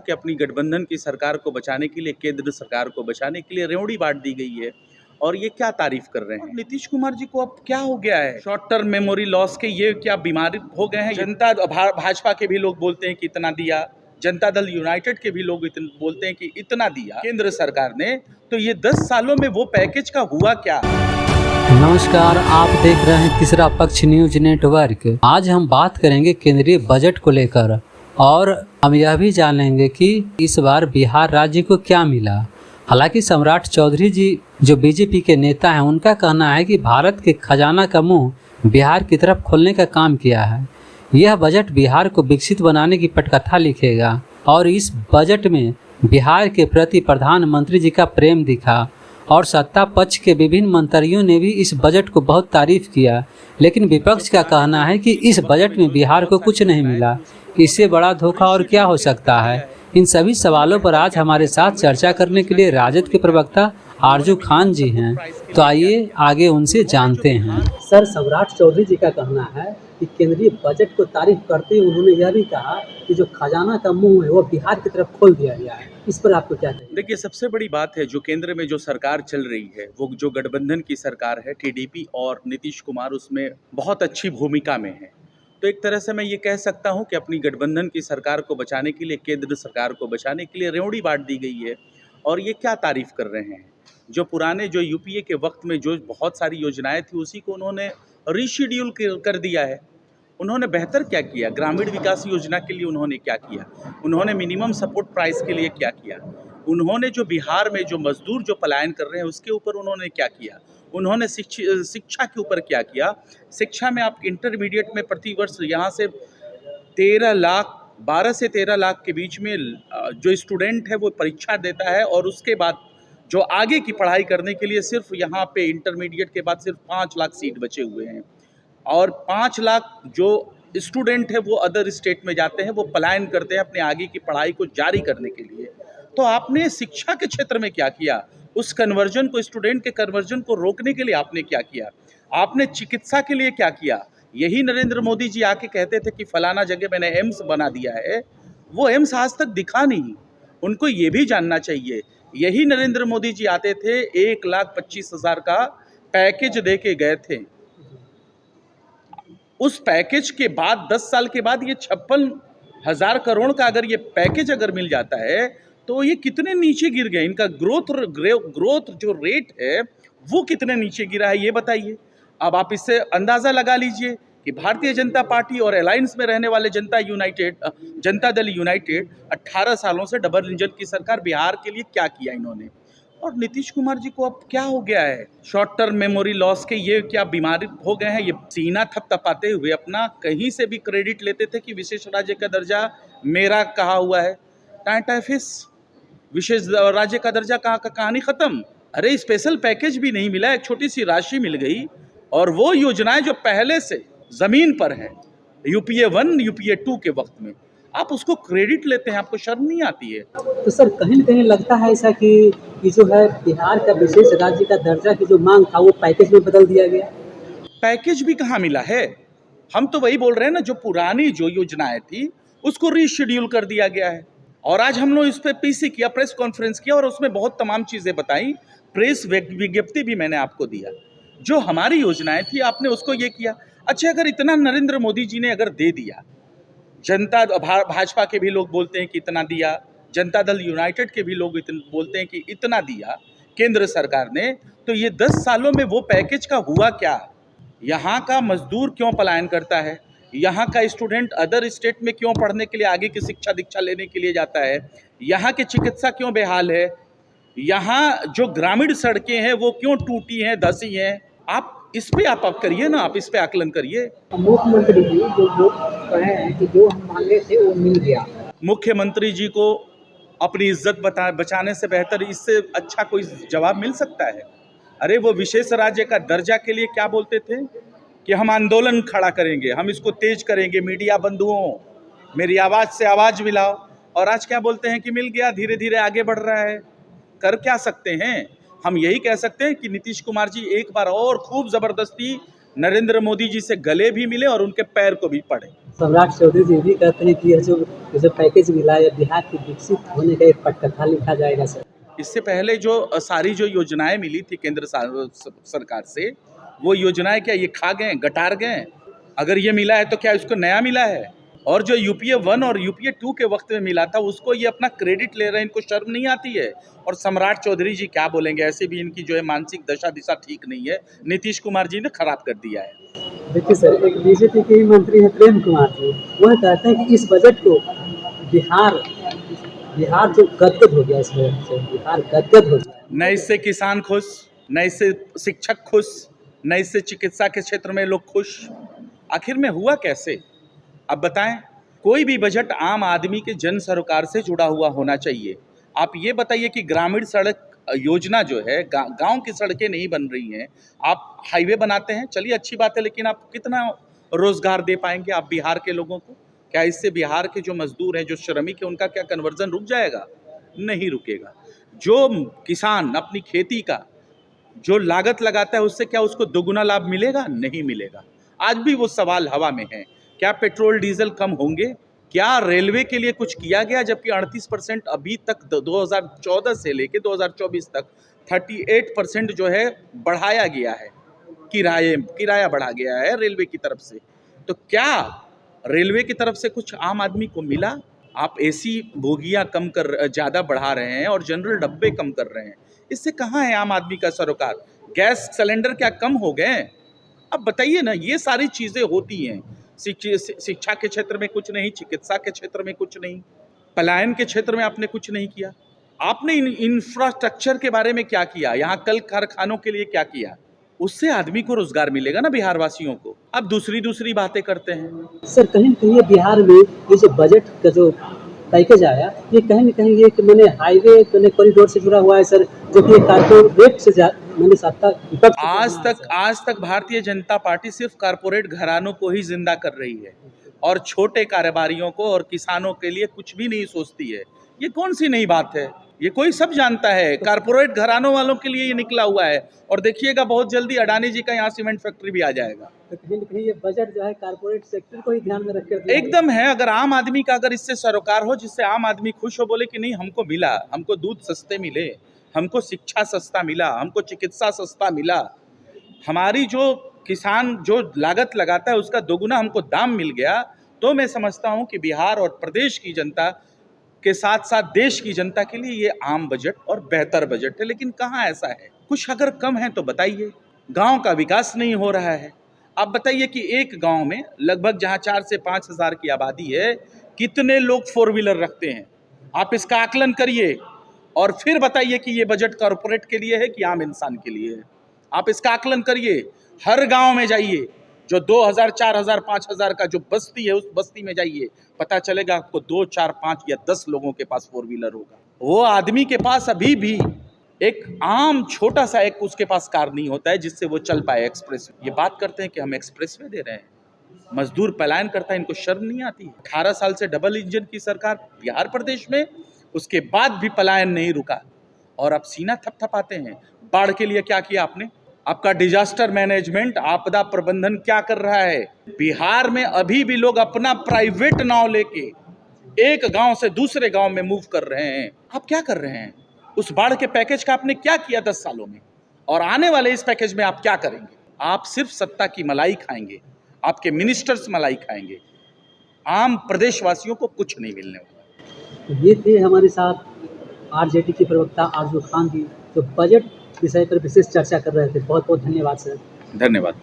कि अपनी गठबंधन की सरकार को बचाने के लिए, केंद्र सरकार को बचाने के लिए रेवड़ी बांट दी गई है और ये क्या तारीफ कर रहे हैं। नीतीश कुमार जी को अब क्या हो गया है, शॉर्ट टर्म मेमोरी लॉस के ये क्या बीमारी हो गए हैं। जनता भाजपा के भी लोग बोलते हैं कि इतना दिया, जनता दल यूनाइटेड के भी लोग बोलते हैं कि इतना दिया केंद्र सरकार ने, तो ये 10 सालों में वो पैकेज का हुआ क्या। नमस्कार, आप देख रहे हैं तीसरा पक्ष न्यूज नेटवर्क। आज हम बात करेंगे केंद्रीय बजट को लेकर और हम यह भी जानेंगे कि इस बार बिहार राज्य को क्या मिला। हालांकि सम्राट चौधरी जी जो बीजेपी के नेता हैं, उनका कहना है कि भारत के खजाना का मुंह बिहार की तरफ खोलने का काम किया है। यह बजट बिहार को विकसित बनाने की पटकथा लिखेगा और इस बजट में बिहार के प्रति प्रधानमंत्री जी का प्रेम दिखा और सत्ता पक्ष के विभिन्न मंत्रियों ने भी इस बजट को बहुत तारीफ किया। लेकिन विपक्ष का कहना है कि इस बजट में बिहार को कुछ नहीं मिला। इससे बड़ा धोखा और क्या हो सकता है। इन सभी सवालों पर आज हमारे साथ चर्चा करने के लिए राजद के प्रवक्ता आरजू खान जी हैं, तो आइए आगे उनसे जानते हैं। सर, सम्राट चौधरी जी का कहना है कि केंद्रीय बजट को तारीफ करते हुए उन्होंने यह भी कहा कि जो खजाना का मुंह है वो बिहार की तरफ खोल दिया गया है। इस पर आपको क्या कहेंगे? देखिए, सबसे बड़ी बात है जो केंद्र में जो सरकार चल रही है, वो जो गठबंधन की सरकार है, टीडीपी और नीतीश कुमार उसमें बहुत अच्छी भूमिका में है। तो एक तरह से मैं ये कह सकता हूँ कि अपनी गठबंधन की सरकार को बचाने के लिए, केंद्र सरकार को बचाने के लिए रेवड़ी बांट दी गई है और ये क्या तारीफ कर रहे हैं। जो पुराने जो यूपीए के वक्त में जो बहुत सारी योजनाएं थी, उसी को उन्होंने रीशेड्यूल कर दिया है। उन्होंने बेहतर क्या किया, ग्रामीण विकास योजना के लिए उन्होंने क्या किया, उन्होंने मिनिमम सपोर्ट प्राइस के लिए क्या किया, उन्होंने जो बिहार में जो मजदूर जो पलायन कर रहे हैं उसके ऊपर उन्होंने क्या किया, उन्होंने शिक्षा के ऊपर क्या किया। शिक्षा में आप इंटरमीडिएट में प्रतिवर्ष यहाँ से 12 से 13 लाख के बीच में जो स्टूडेंट है वो परीक्षा देता है और उसके बाद जो आगे की पढ़ाई करने के लिए सिर्फ यहाँ पे इंटरमीडिएट के बाद सिर्फ 5 लाख सीट बचे हुए हैं और 5 लाख जो स्टूडेंट है वो अदर स्टेट में जाते हैं, वो पलायन करते हैं अपने आगे की पढ़ाई को जारी करने के लिए। तो आपने शिक्षा के क्षेत्र में क्या किया, उस कन्वर्जन को, स्टूडेंट के कन्वर्जन को रोकने के लिए आपने क्या किया, आपने चिकित्सा के लिए क्या किया। यही नरेंद्र मोदी जी आके कहते थे कि फलाना जगह मैंने एम्स बना दिया है, वो एम्स आज तक दिखा नहीं। उनको ये भी जानना चाहिए, यही नरेंद्र मोदी जी आते थे 1,25,000 का पैकेज दे के गए थे। उस पैकेज के बाद 10 साल के बाद ये 56,000 करोड़ का अगर ये पैकेज अगर मिल जाता है तो ये कितने नीचे गिर गए, इनका ग्रोथ जो रेट है वो कितने नीचे गिरा है, ये बताइए। अब आप इससे अंदाज़ा लगा लीजिए कि भारतीय जनता पार्टी और अलायंस में रहने वाले जनता दल यूनाइटेड 18 सालों से डबल इंजन की सरकार, बिहार के लिए क्या किया इन्होंने। और नीतीश कुमार जी को अब क्या हो गया है, शॉर्ट टर्म मेमोरी लॉस के ये क्या बीमारी हो गए हैं। ये सीना थपथपाते हुए अपना कहीं से भी क्रेडिट लेते थे कि विशेष राज्य का दर्जा मेरा कहा हुआ है। टाइफिस विशेष राज्य का दर्जा कहानी खत्म। अरे स्पेशल पैकेज भी नहीं मिला, एक छोटी सी राशि मिल गई और वो योजनाएं जो पहले से जमीन पर है, यूपीए 1 यूपीए 2 के वक्त में, आप उसको क्रेडिट लेते हैं, आपको शर्म नहीं आती है। तो सर, कहीं न कहीं लगता है ऐसा कि जो है बिहार का विशेष राज्य का दर्जा की जो मांग था वो पैकेज में बदल दिया गया। पैकेज भी कहाँ मिला है, हम तो वही बोल रहे हैं ना, जो पुरानी जो योजनाएं थी उसको रीशेड्यूल कर दिया गया है। और आज हम लोग इस पर पीसी किया, प्रेस कॉन्फ्रेंस किया और उसमें बहुत तमाम चीज़ें बताई, प्रेस विज्ञप्ति भी मैंने आपको दिया। जो हमारी योजनाएं थी आपने उसको ये किया। अच्छा, अगर इतना नरेंद्र मोदी जी ने अगर दे दिया, जनता भाजपा के भी लोग बोलते हैं कि इतना दिया, जनता दल यूनाइटेड के भी लोग बोलते हैं कि इतना दिया केंद्र सरकार ने, तो ये 10 सालों में वो पैकेज का हुआ क्या। यहाँ का मजदूर क्यों पलायन करता है, यहाँ का स्टूडेंट अदर स्टेट में क्यों पढ़ने के लिए, आगे की शिक्षा दीक्षा लेने के लिए जाता है, यहाँ की चिकित्सा क्यों बेहाल है, यहाँ जो ग्रामीण सड़कें हैं वो क्यों टूटी हैं, धसी हैं। आप इस पे आप करिए ना, आप इस पे आकलन करिए। मुख्यमंत्री जी जो कहे हैं कि जो हम मांगे थे वो मिल गया। मुख्यमंत्री जी को अपनी इज्जत बचाने से बेहतर इससे अच्छा कोई जवाब मिल सकता है। अरे वो विशेष राज्य का दर्जा के लिए क्या बोलते थे कि हम आंदोलन खड़ा करेंगे, हम इसको तेज करेंगे, मीडिया बंधुओं मेरी आवाज़ से आवाज़ मिलाओ, और आज क्या बोलते हैं कि मिल गया, धीरे धीरे आगे बढ़ रहा है। कर क्या सकते हैं, हम यही कह सकते हैं कि नीतीश कुमार जी एक बार और खूब ज़बरदस्ती नरेंद्र मोदी जी से गले भी मिले और उनके पैर को भी पड़े। सम्राट चौधरी जी भी कहते हैं कि ये जो पैकेज मिला है बिहार के विकसित होने का एक पटकथा लिखा जाएगा सर। इससे पहले जो सारी जो योजनाएं मिली थी केंद्र सरकार से, वो योजनाएं क्या ये खा गए, गटार गए? अगर ये मिला है तो क्या इसको नया मिला है? और जो यूपीए 1 और यूपीए 2 के वक्त में मिला था उसको ये अपना क्रेडिट ले रहे हैं, इनको शर्म नहीं आती है? और सम्राट चौधरी जी क्या बोलेंगे, ऐसे भी इनकी जो है मानसिक दशा दिशा ठीक नहीं है, नीतीश कुमार जी ने खराब कर दिया है। देखिए सर, एक बीजेपी के ही मंत्री हैं प्रेम कुमार जी, वह कहते हैं कि इस बजट को बिहार बिहार जो गदगद हो गया, इस बजट से बिहार गदगद हो गया। न इससे किसान खुश, न इससे शिक्षक खुश, न इससे चिकित्सा के क्षेत्र में लोग खुश। आखिर में हुआ कैसे? अब बताएं। कोई भी बजट आम आदमी के जन सरोकार से जुड़ा हुआ होना चाहिए। आप ये बताइए कि ग्रामीण सड़क योजना जो है, गांव की सड़कें नहीं बन रही हैं, आप हाईवे बनाते हैं, चलिए अच्छी बात है, लेकिन आप कितना रोजगार दे पाएंगे आप बिहार के लोगों को? क्या इससे बिहार के जो मजदूर हैं, जो श्रमिक हैं, उनका क्या कन्वर्जन रुक जाएगा? नहीं रुकेगा। जो किसान अपनी खेती का जो लागत लगाता है उससे क्या उसको दोगुना लाभ मिलेगा? नहीं मिलेगा। आज भी वो सवाल हवा में है। क्या पेट्रोल डीजल कम होंगे? क्या रेलवे के लिए कुछ किया गया? जबकि 38% अभी तक 2014 से लेके 2024 तक 38% जो है बढ़ाया गया है, किराया बढ़ा गया है रेलवे की तरफ से। तो क्या रेलवे की तरफ से कुछ आम आदमी को मिला? आप एसी बोगियां कम कर ज़्यादा बढ़ा रहे हैं और जनरल डब्बे कम कर रहे हैं, इससे कहाँ है आम आदमी का सरोकार? गैस सिलेंडर क्या कम हो गए? अब बताइए ना, ये सारी चीज़ें होती हैं। शिक्षा के क्षेत्र में कुछ नहीं, चिकित्सा के क्षेत्र में कुछ नहीं, पलायन के क्षेत्र में आपने कुछ नहीं किया। आपने इंफ्रास्ट्रक्चर के बारे में क्या किया? यहाँ कल कारखानों के लिए क्या किया? उससे आदमी को रोजगार मिलेगा ना, बिहार वासियों को। अब दूसरी बातें करते हैं। सर, कहीं न कहीं ये बिहार में ये जो बजट का जो पैकेज आया, ये कहीं न कहीं एक मैंने हाईवे मैंने कॉरिडोर से जुड़ा हुआ है सर, जो कि कारपोरेट से मैंने सत्ता आज तक भारतीय जनता पार्टी सिर्फ कारपोरेट घरानों को ही जिंदा कर रही है और छोटे कारोबारियों को और किसानों के लिए कुछ भी नहीं सोचती है। ये कौन सी नई बात है? ये कोई सब जानता है, कारपोरेट घरानों वालों के लिए ये निकला हुआ है। और देखिएगा बहुत जल्दी अडानी जी का यहाँ सीमेंट फैक्ट्री भी आ जाएगा। तो कहीं न कहीं ये बजट जो है कारपोरेट सेक्टर को ही ध्यान में रखकर एकदम है। अगर आम आदमी का अगर इससे सरोकार हो, जिससे आम आदमी खुश हो, बोले कि नहीं हमको मिला, हमको दूध सस्ते मिले, हमको शिक्षा सस्ता मिला, हमको चिकित्सा सस्ता मिला, हमारी जो किसान जो लागत लगाता है उसका दोगुना हमको दाम मिल गया, तो मैं समझता हूँ कि बिहार और प्रदेश की जनता के साथ साथ देश की जनता के लिए ये आम बजट और बेहतर बजट है। लेकिन कहाँ ऐसा है? कुछ अगर कम है तो बताइए। गांव का विकास नहीं हो रहा है। आप बताइए कि एक गांव में लगभग जहां 4 से 5 हज़ार की आबादी है, कितने लोग 4 व्हीलर रखते हैं? आप इसका आकलन करिए और फिर बताइए कि ये बजट कॉरपोरेट के लिए है कि आम इंसान के लिए है। आप इसका आकलन करिए। हर गांव में जाइए, जो 2000, 4000, 5000 का जो बस्ती है, उस बस्ती में जाइए, पता चलेगा आपको 2, 4, 5 या 10 लोगों के पास 4 व्हीलर होगा। वो आदमी के पास अभी भी एक आम छोटा सा एक उसके पास कार नहीं होता है जिससे वो चल पाए एक्सप्रेस। ये बात करते हैं कि हम एक्सप्रेस वे दे रहे हैं, मजदूर पलायन करता है, इनको शर्म नहीं आती? 18 साल से डबल इंजन की सरकार बिहार प्रदेश में, उसके बाद भी पलायन नहीं रुका और अब सीना थपथपाते हैं। बाढ़ के लिए क्या किया आपने? आपका डिजास्टर मैनेजमेंट, आपदा प्रबंधन क्या कर रहा है? बिहार में अभी भी लोग अपना प्राइवेट नाव लेके एक गांव से दूसरे गांव में मूव कर रहे हैं। आप क्या कर रहे हैं? उस बाढ़ के पैकेज का आपने क्या किया 10 सालों में? और आने वाले इस पैकेज में आप क्या करेंगे? आप सिर्फ सत्ता की मलाई खाएंगे, आपके मिनिस्टर्स मलाई खाएंगे, आम प्रदेशवासियों को कुछ नहीं मिलने वाला। ये थे हमारे साथ आरजेडी के प्रवक्ता आरजू खान जी, जो बजट विषय पर विशेष चर्चा कर रहे थे। बहुत बहुत धन्यवाद सर। धन्यवाद।